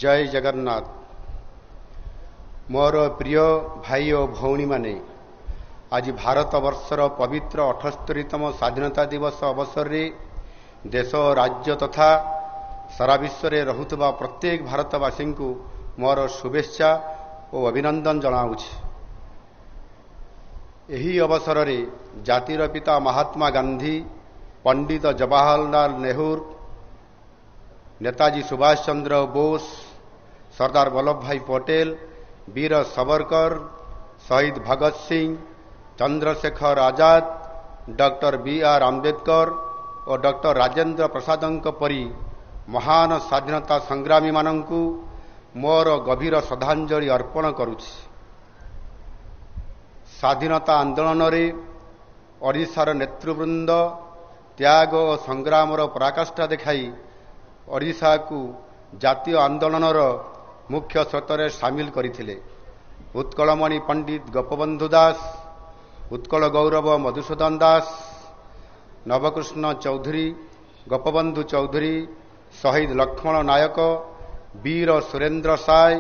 जय जगन्नाथ। मोर प्रिय भाई और भौणी माने आज भारत वर्षर पवित्र 78तम स्वाधीनता दिवस अवसर रे देश राज्य तथा सारा विश्व रे रहुतबा प्रत्येक भारतवासी को मोर शुभेच्छा और अभिनंदन जनाऊछि। एही अवसर रे जातिर पिता महात्मा गांधी, पंडित जवाहरलाल नेहरू, नेताजी सुभाष चंद्र बोस, सरदार वल्लभ भाई पटेल, वीर सावरकर, शहीद भगत सिंह, चंद्रशेखर आजाद, डॉक्टर बी.आर. आंबेडकर और डॉक्टर राजेंद्र प्रसाद परी महान स्वाधीनता संग्रामी मानंकु मोर गभीर श्रद्धांजलि अर्पण करुछि। स्वाधीनता आंदोलन रे ओडिशार नेतृवृंद त्याग और संग्रामर पराकाष्ठा देखाई ओडिशा को जातीय आंदोलनर मुख्य स्रोतरे सामिल करथिले। उत्कलमणि पंडित गोपबंधु दास, उत्कल गौरव मधुसूदन दास, नवकृष्ण चौधरी, गोपबंधु चौधरी, शहीद लक्ष्मण नायक, वीर सुरेंद्र साय,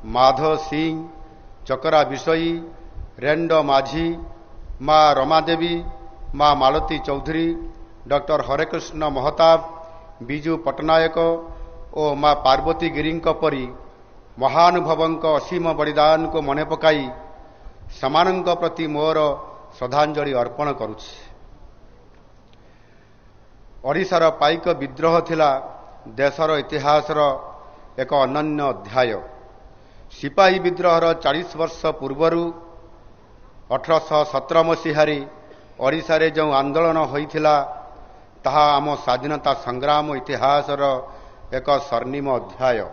माधव सिंह, चकरा बिशई, रेंडो माझी, माँ रमादेवी, माँ मालती चौधरी, डॉक्टर हरेकृष्ण महताब, विजु पट्टनायक और माँ पार्वती गिरी परी महानुभवों असीम बलिदान को मन पकाई समानों प्रति मोर श्रद्धांजलि अर्पण करुछि। ओडिशार पाइक विद्रोह थिला देशर इतिहासर एक अनन्य अध्याय। सिपाही विद्रोहर 40 वर्ष पूर्वरु 1817 मसीहारी ओडिशा रे जो आंदोलन होइथिला ताहा आम स्वाधीनता संग्राम इतिहासर एक स्वर्णिम अध्याय।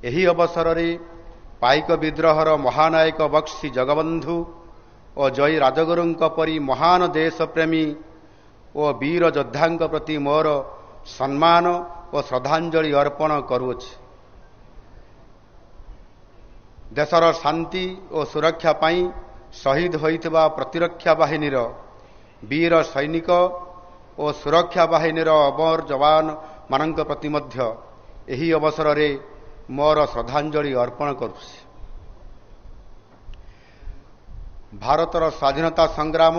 एही अवसर रे पाइक विद्रोहर महानायक बक्सी जगबंधु और जय राजगुरुं परी महान देशप्रेमी और वीर योद्धांक प्रति मोर सम्मान और श्रद्धांजलि अर्पण करुछि। देशर शांति और सुरक्षा पाई शहीद होइतबा प्रतिरक्षा बाहिनीर वीर सैनिक और सुरक्षा बाहिनीर अमर जवान मानक प्रति मध्य एही अवसर रे मोर श्रद्धांजलि अर्पण करुछि। भारतर स्वाधीनता संग्राम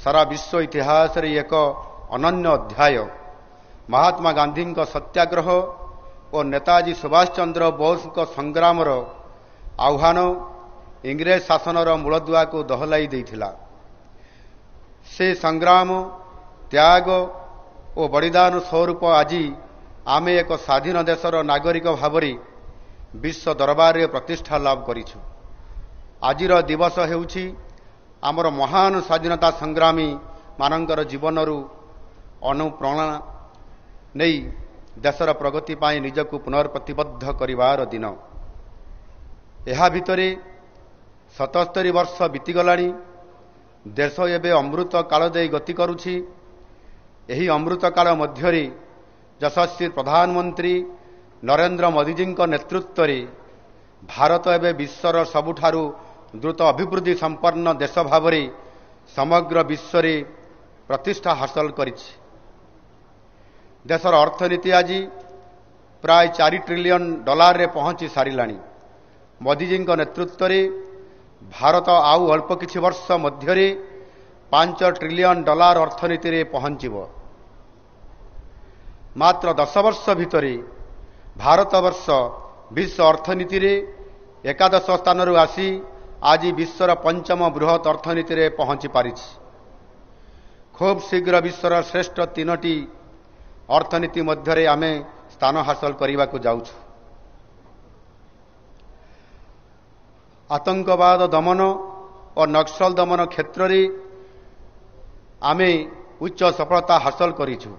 सारा विश्व इतिहास रे एक अनन्य अध्याय। महात्मा गांधी सत्याग्रह और नेताजी सुभाष चंद्र बोस संग्रामर आह्वान इंग्रेज शासनर मूलदुआ को दहलाई देइथिला। से संग्राम, त्याग और बलिदान स्वरूप आज आमे एक स्वाधीन देशर नागरिक भावरे विश्व दरबार रे प्रतिष्ठा लाभ करिछु। आजिर दिवस हेउछि आमर महान स्वाधीनता संग्रामी मानंकर जीवनरु अनुप्रेरणा नहीं देशर प्रगति पाई निजकु पुनर्प्रतिबद्ध करिवार दिन। एहा भितरे 77 वर्ष बीतीगलाणी। देश एबे अमृत काल दे गति करुछि। एही अमृत काल मध्यरे यशस्वी प्रधानमंत्री नरेंद्र मोदीजी नेतृत्व रे भारत एबे विश्वर सबुठारु द्रुत अभिवृद्धि संपन्न देश भावरे समग्र विश्व रे प्रतिष्ठा हासिल करिछि। देशर अर्थनीति आज प्राय $4 ट्रिलियन रे पहुंची सारिलाणी। मोदीजी नेतृत्व रे भारत आउ अल्प किछि वर्ष मध्यरे $5 ट्रिलियन अर्थनीति रे पहुंचीब। मात्र 10 वर्ष भितरे भारत वर्ष विश्व अर्थनीति रे 11 स्थान रु आसी आज विश्वर 5म बृहत अर्थनीति रे पहुंची पारिछि। खूब शीघ्र विश्वर श्रेष्ठ 3टी अर्थनीति मध्यरे आमे स्थान हासिल करने को जाउछु। आतंकवाद दमन और नक्सल दमन क्षेत्र रे आमे उच्च सफलता हासिल करिछु।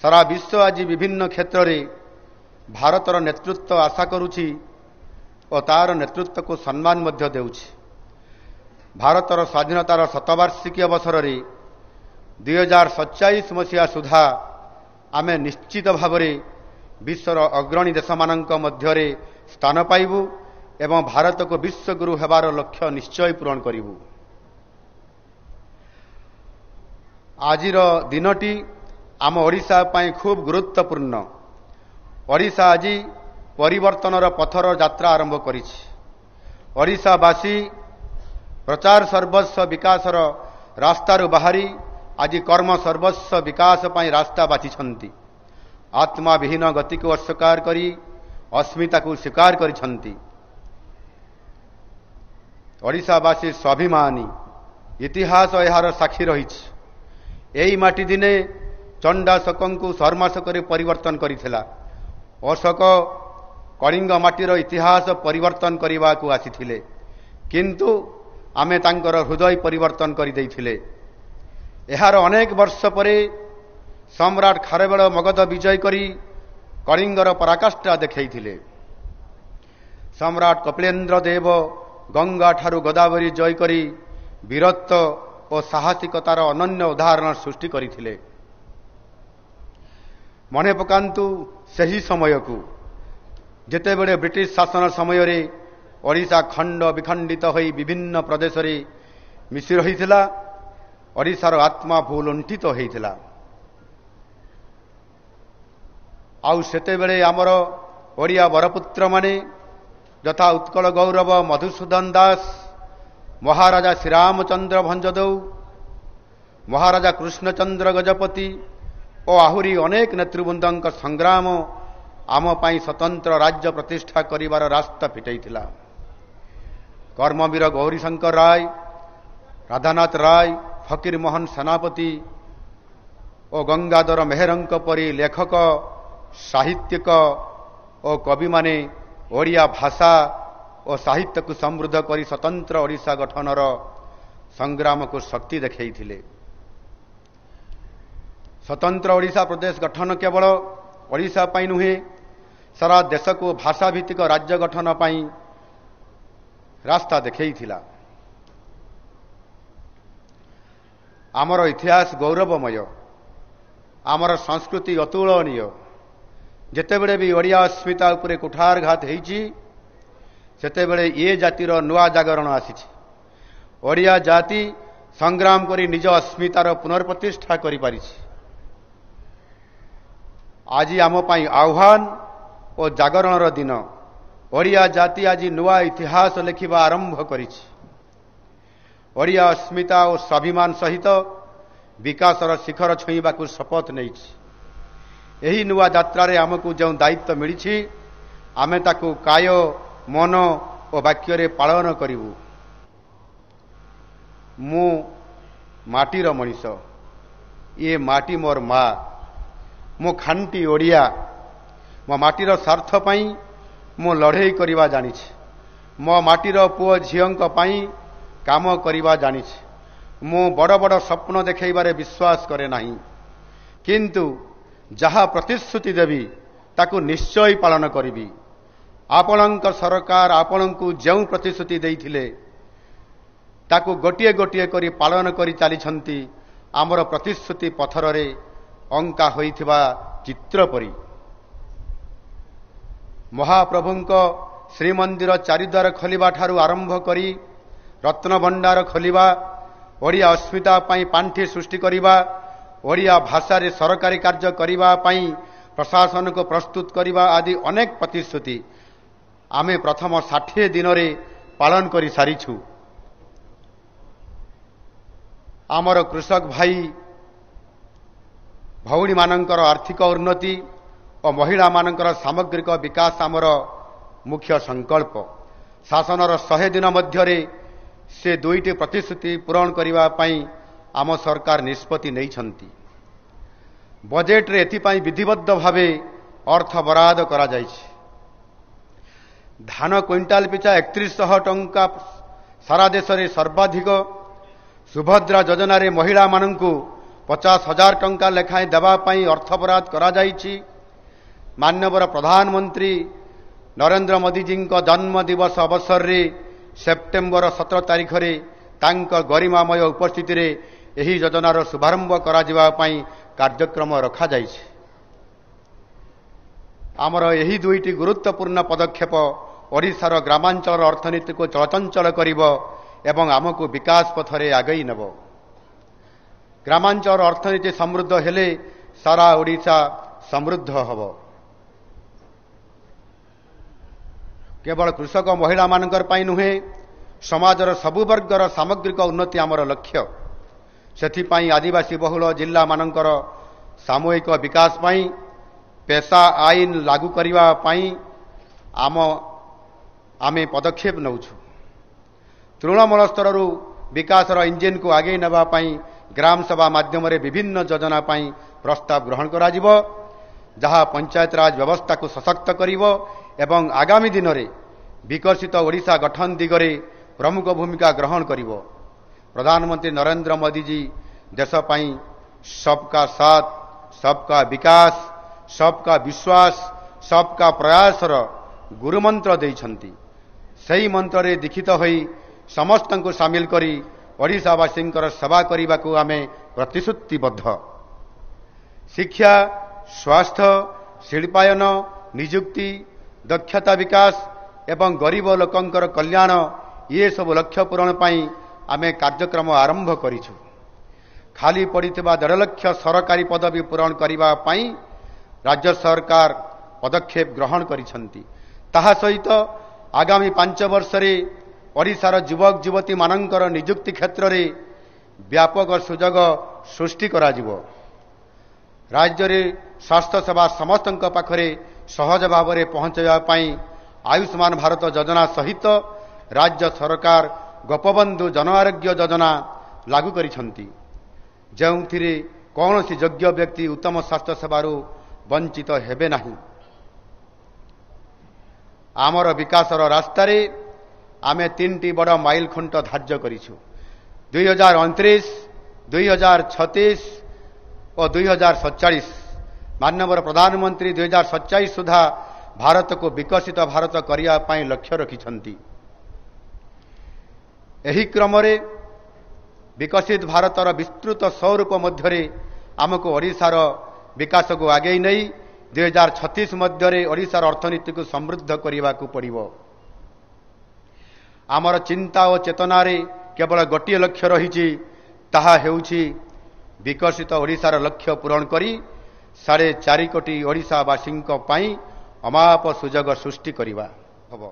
सारा विश्व आज विभिन्न क्षेत्र रे भारतर नेतृत्व आशा करुछि और तार नेतृत्व को सम्मान मध्य देउछि। भारतर स्वाधीनतार शतवार्षिकी अवसर रे 2047 मसीहा सुधा आमे निश्चित भावरे विश्वर अग्रणी देश मानक मध्यरे स्थान पाइबु एवं भारत को विश्वगुरु हेबार लक्ष्य निश्चय पूरण करिबु। आजिर दिनटी आम ओडिशा पाई खूब गुरुत्वपूर्ण। ଓଡ଼ିଶା ଆଜି ପରିବର୍ତ୍ତନର ପଥର ଯାତ୍ରା ଆରମ୍ଭ କରିଛି। ଓଡ଼ିଶାବାସୀ ପ୍ରଚାର ସର୍ବସ୍ୱ ବିକାଶର ରାସ୍ତାରୁ ବାହାରି ଆଜି କର୍ମ ସର୍ବସ୍ୱ ବିକାଶ ପାଇଁ ରାସ୍ତା ବାଛିଛନ୍ତି। ଆତ୍ମାବିହୀନ ଗତିକୁ ଅସ୍ୱୀକାର କରି ଅସ୍ମିତାକୁ ସ୍ୱୀକାର କରିଛନ୍ତି। ଓଡ଼ିଶାବାସୀ ସ୍ୱାଭିମାନୀ, ଇତିହାସ ଏହାର ସାକ୍ଷୀ ରହିଛି। ଏହି ମାଟି ଦିନେ ଚଣ୍ଡାଶୋକଙ୍କୁ ଧର୍ମାଶୋକରେ ପରିବର୍ତ୍ତନ କରିଥିଲା। ଅଶୋକ କଳିଙ୍ଗ ମାଟିର ଇତିହାସ ପରିବର୍ତ୍ତନ କରିବାକୁ ଆସିଥିଲେ, କିନ୍ତୁ ଆମେ ତାଙ୍କର ହୃଦୟ ପରିବର୍ତ୍ତନ କରିଦେଇଥିଲେ। ଏହାର ଅନେକ ବର୍ଷ ପରେ ସମ୍ରାଟ ଖାରବେଳ ମଗଧ ବିଜୟ କରି କଳିଙ୍ଗର ପରାକାଷ୍ଠା ଦେଖାଇଥିଲେ। ସମ୍ରାଟ କପିଳେନ୍ଦ୍ର ଦେବ ଗଙ୍ଗାଠାରୁ ଗୋଦାବରୀ ଜୟ କରି ବୀରତ୍ୱ ଓ ସାହସିକତାର ଅନନ୍ୟ ଉଦାହରଣ ସୃଷ୍ଟି କରିଥିଲେ। ମନେ ପକାନ୍ତୁ ସେହି ସମୟକୁ, ଯେତେବେଳେ ବ୍ରିଟିଶ ଶାସନ ସମୟରେ ଓଡ଼ିଶା ଖଣ୍ଡ ବିଖଣ୍ଡିତ ହୋଇ ବିଭିନ୍ନ ପ୍ରଦେଶରେ ମିଶି ରହିଥିଲା। ଓଡ଼ିଶାର ଆତ୍ମା ଭୂଲୁଣ୍ଠିତ ହୋଇଥିଲା। ଆଉ ସେତେବେଳେ ଆମର ଓଡ଼ିଆ ବରପୁତ୍ରମାନେ ଯଥା ଉତ୍କଳ ଗୌରବ ମଧୁସୂଦନ ଦାସ, ମହାରାଜା ଶ୍ରୀରାମଚନ୍ଦ୍ର ଭଞ୍ଜଦେଉ, ମହାରାଜା କୃଷ୍ଣଚନ୍ଦ୍ର ଗଜପତି ଓ ଆହୁରି ଅନେକ ନେତୃବୃନ୍ଦଙ୍କ ସଂଗ୍ରାମ ଆମ ପାଇଁ ସ୍ୱତନ୍ତ୍ର ରାଜ୍ୟ ପ୍ରତିଷ୍ଠା କରିବାର ରାସ୍ତା ଫିଟାଇଥିଲା। କର୍ମବୀର ଗୌରୀଶଙ୍କର ରାୟ, ରାଧାନାଥ ରାୟ, ଫକୀରମୋହନ ସେନାପତି ଓ ଗଙ୍ଗାଧର ମେହେରଙ୍କ ପରି ଲେଖକ, ସାହିତ୍ୟିକ ଓ କବିମାନେ ଓଡ଼ିଆ ଭାଷା ଓ ସାହିତ୍ୟକୁ ସମୃଦ୍ଧ କରି ସ୍ୱତନ୍ତ୍ର ଓଡ଼ିଶା ଗଠନର ସଂଗ୍ରାମକୁ ଶକ୍ତି ଦେଖାଇଥିଲେ। ସ୍ୱତନ୍ତ୍ର ଓଡ଼ିଶା ପ୍ରଦେଶ ଗଠନ କେବଳ ଓଡ଼ିଶା ପାଇଁ ନୁହେଁ, ସାରା ଦେଶକୁ ଭାଷାଭିତ୍ତିକ ରାଜ୍ୟ ଗଠନ ପାଇଁ ରାସ୍ତା ଦେଖାଇଥିଲା। ଆମର ଇତିହାସ ଗୌରବମୟ, ଆମର ସଂସ୍କୃତି ଅତୁଳନୀୟ। ଯେତେବେଳେ ବି ଓଡ଼ିଆ ଅସ୍ମିତା ଉପରେ କୁଠାରଘାତ ହୋଇଛି, ସେତେବେଳେ ଏ ଜାତିର ନୂଆ ଜାଗରଣ ଆସିଛି। ଓଡ଼ିଆ ଜାତି ସଂଗ୍ରାମ କରି ନିଜ ଅସ୍ମିତାର ପୁନର୍ପ୍ରତିଷ୍ଠା କରିପାରିଛି। ଆଜି ଆମ ପାଇଁ ଆହ୍ୱାନ ଓ ଜାଗରଣର ଦିନ। ଓଡ଼ିଆ ଜାତି ଆଜି ନୂଆ ଇତିହାସ ଲେଖିବା ଆରମ୍ଭ କରିଛି। ଓଡ଼ିଆ ଅସ୍ମିତା ଓ ସ୍ୱାଭିମାନ ସହିତ ବିକାଶର ଶିଖର ଛୁଇଁବାକୁ ଶପଥ ନେଇଛି। ଏହି ନୂଆ ଯାତ୍ରାରେ ଆମକୁ ଯେଉଁ ଦାୟିତ୍ୱ ମିଳିଛି, ଆମେ ତାକୁ କାୟ, ମନ ଓ ବାକ୍ୟରେ ପାଳନ କରିବୁ। ମୁଁ ମାଟିର ମଣିଷ, ଇଏ ମାଟି ମୋର ମା। ମୁଁ ଖାଣ୍ଟି ଓଡ଼ିଆ। ମୋ ମାଟିର ସ୍ୱାର୍ଥ ପାଇଁ ମୁଁ ଲଢ଼େଇ କରିବା ଜାଣିଛି। ମୋ ମାଟିର ପୁଅ ଝିଅଙ୍କ ପାଇଁ କାମ କରିବା ଜାଣିଛି। ମୁଁ ବଡ଼ ବଡ଼ ସ୍ୱପ୍ନ ଦେଖାଇବାରେ ବିଶ୍ୱାସ କରେ ନାହିଁ, କିନ୍ତୁ ଯାହା ପ୍ରତିଶ୍ରୁତି ଦେବି ତାକୁ ନିଶ୍ଚୟ ପାଳନ କରିବି। ଆପଣଙ୍କ ସରକାର ଆପଣଙ୍କୁ ଯେଉଁ ପ୍ରତିଶ୍ରୁତି ଦେଇଥିଲେ, ତାକୁ ଗୋଟିଏ ଗୋଟିଏ କରି ପାଳନ କରି ଚାଲିଛନ୍ତି, ଆମର ପ୍ରତିଶ୍ରୁତି ପଥରରେ ଅଙ୍କା ହୋଇଥିବା ଚିତ୍ର ପରି। ମହାପ୍ରଭୁଙ୍କ ଶ୍ରୀମନ୍ଦିର ଚାରିଦ୍ୱାର ଖୋଲିବା ଠାରୁ ଆରମ୍ଭ କରି ରତ୍ନଭଣ୍ଡାର ଖୋଲିବା, ଓଡ଼ିଆ ଅସ୍ମିତା ପାଇଁ ପାଣ୍ଠି ସୃଷ୍ଟି କରିବା, ଓଡ଼ିଆ ଭାଷାରେ ସରକାରୀ କାର୍ଯ୍ୟ କରିବା ପାଇଁ ପ୍ରଶାସନକୁ ପ୍ରସ୍ତୁତ କରିବା ଆଦି ଅନେକ ପ୍ରତିଶ୍ରୁତି ଆମେ ପ୍ରଥମ 60 ଦିନରେ ପାଳନ କରି ସାରିଛୁ। ଆମର କୃଷକ ଭାଇ ଭଉଣୀମାନଙ୍କର ଆର୍ଥିକ ଉନ୍ନତି ଓ ମହିଳାମାନଙ୍କର ସାମଗ୍ରିକ ବିକାଶ ଆମର ମୁଖ୍ୟ ସଂକଳ୍ପ। ଶାସନର 100 ଦିନ ମଧ୍ୟରେ ସେ 2ଟି ପ୍ରତିଶ୍ରୁତି ପୂରଣ କରିବା ପାଇଁ ଆମ ସରକାର ନିଷ୍ପତ୍ତି ନେଇଛନ୍ତି। ବଜେଟରେ ଏଥିପାଇଁ ବିଧିବଦ୍ଧ ଭାବେ ଅର୍ଥ ବରାଦ କରାଯାଇଛି। ଧାନ କ୍ୱିଣ୍ଟାଲ ପିଛା 3100 ଟଙ୍କା ସାରା ଦେଶରେ ସର୍ବାଧିକ। ସୁଭଦ୍ରା ଯୋଜନାରେ ମହିଳାମାନଙ୍କୁ 50,000 ଟଙ୍କା ଲେଖାଏଁ ଦେବା ପାଇଁ ଅର୍ଥ ବରାଦ କରାଯାଇଛି। ମାନ୍ୟବର ପ୍ରଧାନମନ୍ତ୍ରୀ ନରେନ୍ଦ୍ର ମୋଦିଜୀଙ୍କ ଜନ୍ମଦିବସ ଅବସରରେ ସେପ୍ଟେମ୍ବର 17 ତାରିଖରେ ତାଙ୍କ ଗରିମାମୟ ଉପସ୍ଥିତିରେ ଏହି ଯୋଜନାର ଶୁଭାରମ୍ଭ କରାଯିବା ପାଇଁ କାର୍ଯ୍ୟକ୍ରମ ରଖାଯାଇଛି। ଆମର ଏହି 2ଟି ଗୁରୁତ୍ୱପୂର୍ଣ୍ଣ ପଦକ୍ଷେପ ଓଡ଼ିଶାର ଗ୍ରାମାଞ୍ଚଳର ଅର୍ଥନୀତିକୁ ଚଳଚଞ୍ଚଳ କରିବ ଏବଂ ଆମକୁ ବିକାଶ ପଥରେ ଆଗେଇ ନେବ। ଗ୍ରାମାଞ୍ଚଳର ଅର୍ଥନୀତି ସମୃଦ୍ଧ ହେଲେ ସାରା ଓଡ଼ିଶା ସମୃଦ୍ଧ ହେବ। केवल कृषक महिला मानकर पाई नुहे समाजर सबु वर्गर सामग्रिक उन्नति आमर लक्ष्य सेथिपाई आदिवासी बहुल जिला मानकर सामूहिक विकास पाई पेशा आईन लागू करने आमे पदक्षेप नौछु। तृणमूल स्तर विकासर इंजिन को आगे नवाई ग्राम सभा माध्यम विभिन्न योजना प्रस्ताव ग्रहण करा जिवो, जहाँ पंचायत राज व्यवस्था को सशक्त करिवो एवं आगामी दिन में विकसित ओडिशा गठन दिगरे प्रमुख भूमिका ग्रहण करिवो। प्रधानमंत्री नरेंद्र मोदी जी देश पाई सबका साथ सबका विकास सबका विश्वास सबका प्रयासर गुरुमंत्र देइछंती। सही मंत्र रे दीक्षित होई समस्त को सामिल करी ओडिशावासी सेवा करने को आमे प्रतिश्रुतिबद्ध। शिक्षा स्वास्थ्य शिल्पायन निजुक्ति दक्षता विकास एवं गरीब लोकंकर कल्याण ये सब लक्ष्य पूरण पाई आमे कार्यक्रम आरंभ करिछु। खाली पड़िथिबा 1.5 लाख सरकारी पदवी पूरण करने पाई राज्य सरकार पदक्षेप ग्रहण करिसंती। ताहा सहित आगामी 5 वर्ष रे ओडिशार युवक युवती मानकर निजुक्ति क्षेत्र रे व्यापक सुजोग सृष्टि करा जिवो। राज्य रे स्वास्थ्य सेवा समस्त पाखरे सहज भाव में पहुंचाइबा पाई आयुष्मान भारत योजना सहित राज्य सरकार गोपबंधु जन आरोग्य योजना लागू करिसंती, जोंथिरे कौनसी योग्य व्यक्ति उत्तम स्वास्थ्य सेवारू वंचित हेबे नहीं। आमर विकासर रास्तार आमे 3टी बड़ माइल खुंट धार्य करिछु। 2029, 2036 और 2047 माननीय प्रधानमंत्री 2047 सुधा भारत को विकसित भारत करिया पाई लक्ष्य रखिछंती। एही क्रम रे विकसित भारतर विस्तृत स्वरूप मध्यरे आमको ओडिशार विकास को आगे नहीं 2036 मध्यरे ओडिशार अर्थनीति को समृद्ध करने को पड़िबो। आमर चिंता और चेतना रे केवल गोटे लक्ष्य रही ताहा हेउछि विकसित ओडिशार लक्ष्य पूरण करी 4.5 कोटी ओडिशावासी अमाप सुजोग सृष्टि करिबा हबो।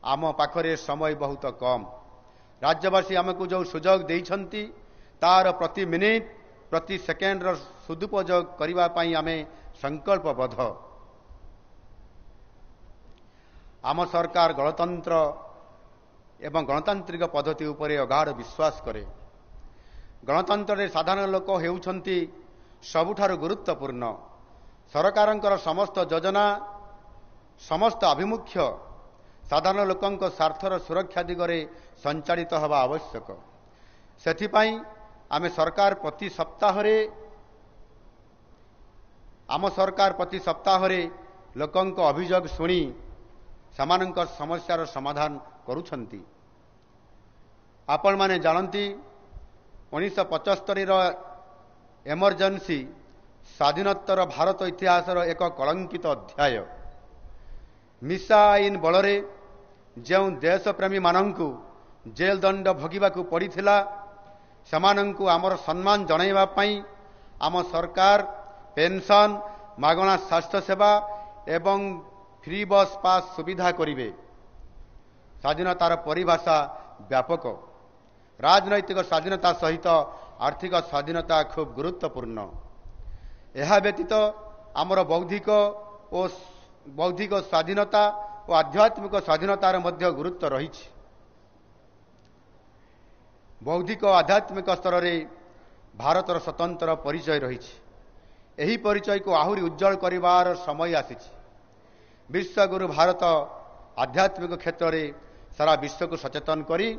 आम पाखरे समय बहुत कम। राज्यवासी आमको जो सुजोग देइछंती तार प्रति मिनिट प्रति सेकेंड सदुपयोग करने पाई आमे संकल्पबद्ध। आम सरकार गणतंत्र एवं गणतांत्रिक पद्धति उपरे अगाध विश्वास करे। गणतंत्र रे साधारण लोक हेउछंती सबुठारु गुरुत्वपूर्ण। सरकारंकर समस्त योजना समस्त आभिमुख्य साधारण लोकंक स्वार्थर सुरक्षा दिगरे संचालित हवा आवश्यक। सेथिपाई आमे सरकार प्रति सप्ताह लोकंक अभियोग शुणी समानंक समस्यार समाधान करुछंती। आपण माने जानती 1975 एमरजेंसी स्वाधीनोत्तर भारत इतिहासर एक कलंकित अध्याय। मिसा आईन बलरे जो देशप्रेमी मानंकु जेल दंड भोगिबाकू पड़िथिला समानंकु आमर सम्मान जणाइबा पाई आम सरकार पेंशन मागणा स्वास्थ्य सेवा एवं फ्री बस पास सुविधा करिवे। स्वाधीनतार परिभाषा व्यापक। राजनैतिक स्वाधीनता सहित आर्थिक स्वाधीनता खूब गुरुत्वपूर्ण। यह व्यतीत आमर बौद्धिक स्वाधीनता और आध्यात्मिक स्वाधीनतार मध्य गुरुत्व रही। बौद्धिक और आध्यात्मिक स्तर में भारतर स्वतंत्र परिचय रही। यही परिचय को आहुरी उज्जवल करिवार समय आसीछि। विश्वगुरु भारत आध्यात्मिक क्षेत्र में सारा विश्व को सचेतन करी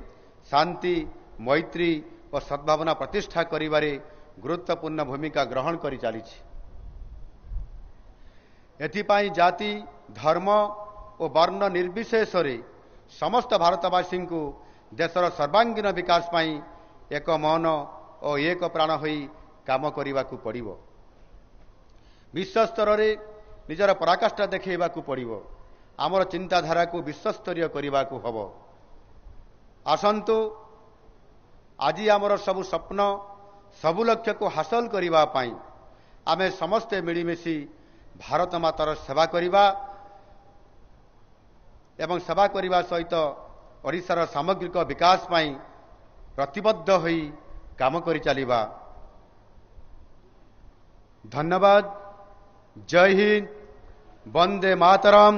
शांति मैत्री और सद्भावना प्रतिष्ठा करिवारे गुरुत्वपूर्ण भूमिका ग्रहण करी चलीछि। एथिपाई जाति धर्म और वर्ण निर्विशेष समस्त भारतवासी को देशर सर्वांगीन विकास पाई एक मन और एक प्राण होई काम करने को पड़िबो। विश्वस्तर रे निजर पराकाष्ठा देखा पड़िबो। आमर चिंताधारा को विश्वस्तरीय करने को हबो। आसंतु आज आमर सबु स्वप्न सबु लक्ष्य को हासिल करने पाई आमे समस्ते मिलीमिशी भारत मातार सेवा करिबा ଏବଂ ସେବା କରିବା ସହିତ ଓଡ଼ିଶାର ସାମଗ୍ରିକ ବିକାଶ ପାଇଁ ପ୍ରତିବଦ୍ଧ ହୋଇ କାମ କରି ଚାଲିବା। ଧନ୍ୟବାଦ। ଜୟ ହିନ୍ଦ। ବନ୍ଦେ ମାତରମ୍।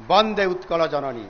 ବନ୍ଦେ ଉତ୍କଳ ଜନନୀ।